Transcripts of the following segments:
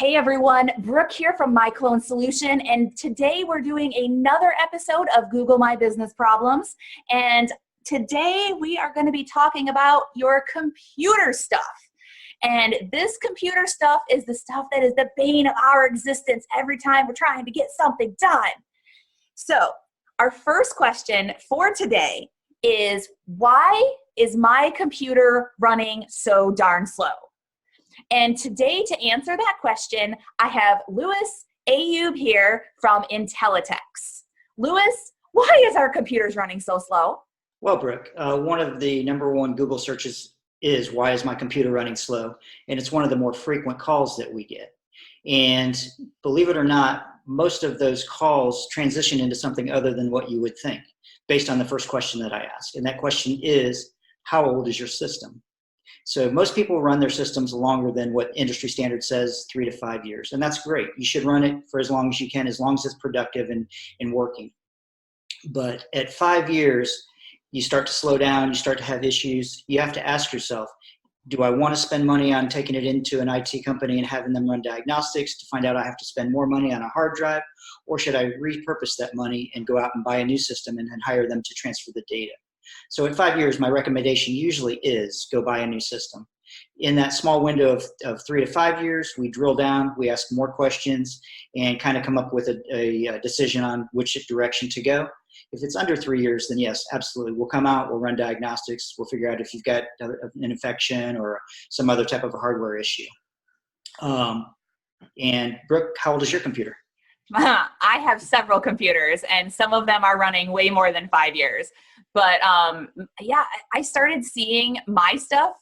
Hey everyone, Brooke here from My Clone Solution, and today we're doing another episode of Google My Business Problems. And today we are going to be talking about your computer stuff. And this computer stuff is the stuff that is the bane of our existence every time we're trying to get something done. So our first question for today is, why is my computer running so darn slow? And today, to answer that question, I have Louis Ayub here from intelliTECH. Louis, why is our computers running so slow? Well, Brooke, one of the #1 Google searches is, why is my computer running slow? And it's one of the more frequent calls that we get. And believe it or not, most of those calls transition into something other than what you would think, based on the first question that I asked. And that question is, how old is your system? So most people run their systems longer than what industry standard says, 3 to 5 years. And that's great. You should run it for as long as you can, as long as it's productive and working. But at 5 years, you start to slow down, you start to have issues. You have to ask yourself, do I want to spend money on taking it into an IT company and having them run diagnostics to find out I have to spend more money on a hard drive? Or should I repurpose that money and go out and buy a new system and then hire them to transfer the data? So at 5 years, my recommendation usually is go buy a new system. In that small window of 3 to 5 years, we drill down, we ask more questions, and kind of come up with a decision on which direction to go. If it's under 3 years, then yes, absolutely. We'll come out, we'll run diagnostics, we'll figure out if you've got an infection or some other type of a hardware issue. And Brooke, how old is your computer? I have several computers, and some of them are running way more than 5 years. But yeah, I started seeing my stuff,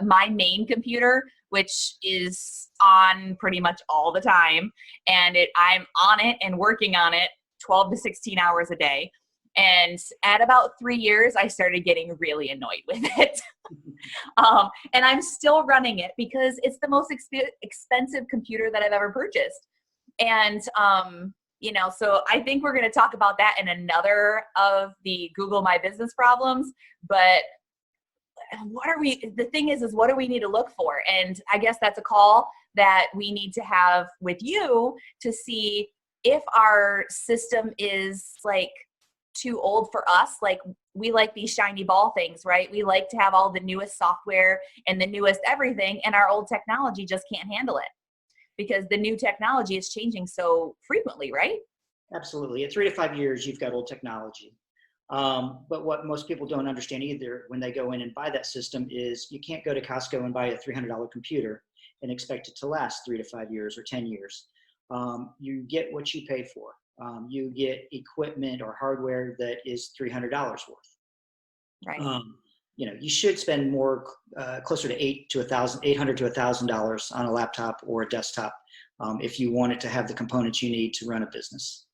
my main computer, which is on pretty much all the time, and I'm on it and working on it 12 to 16 hours a day. And at about 3 years, I started getting really annoyed with it. And I'm still running it because it's the most expensive computer that I've ever purchased. And, so I think we're going to talk about that in another of the Google My Business Problems. But the thing is what do we need to look for? And I guess that's a call that we need to have with you to see if our system is like too old for us. Like, we like these shiny ball things, right? We like to have all the newest software and the newest everything, and our old technology just can't handle it, because the new technology is changing so frequently, right? Absolutely. At 3 to 5 years, you've got old technology. But what most people don't understand either when they go in and buy that system is you can't go to Costco and buy a $300 computer and expect it to last 3 to 5 years or 10 years. You get what you pay for. You get equipment or hardware that is $300 worth. Right. You should spend more, closer to $800 to $1,000 on a laptop or a desktop if you want it to have the components you need to run a business.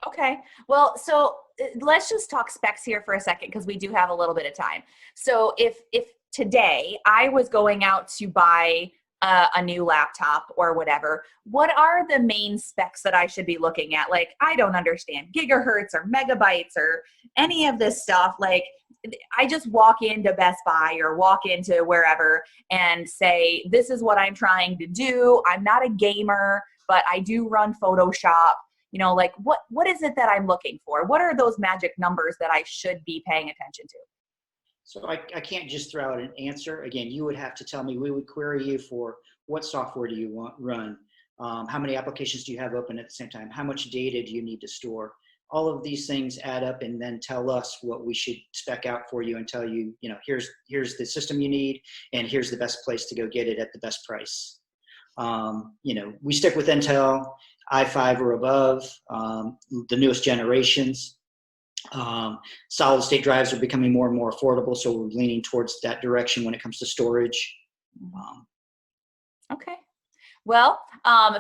Okay. Well, so let's just talk specs here for a second, because we do have a little bit of time. So if today I was going out to buy a new laptop or whatever, what are the main specs that I should be looking at? Like, I don't understand gigahertz or megabytes or any of this stuff. Like, I just walk into Best Buy or walk into wherever and say, this is what I'm trying to do. I'm not a gamer, but I do run Photoshop. Like, what is it that I'm looking for? What are those magic numbers that I should be paying attention to? So I can't just throw out an answer. Again, you would have to tell me. We would query you for what software do you want run? How many applications do you have open at the same time? How much data do you need to store? All of these things add up, and then tell us what we should spec out for you and tell you, here's the system you need, and here's the best place to go get it at the best price. We stick with Intel, i5 or above, the newest generations. Solid state drives are becoming more and more affordable, so we're leaning towards that direction when it comes to storage. Okay. Well,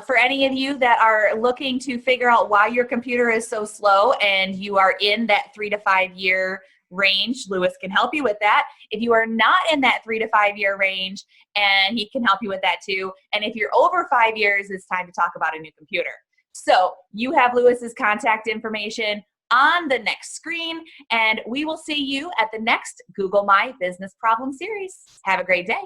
for any of you that are looking to figure out why your computer is so slow and you are in that 3 to 5 year range, Louis can help you with that. If you are not in that 3 to 5 year range, and he can help you with that too. And if you're over 5 years, it's time to talk about a new computer. So you have Louis's contact information on the next screen, and we will see you at the next Google My Business Problem series. Have a great day.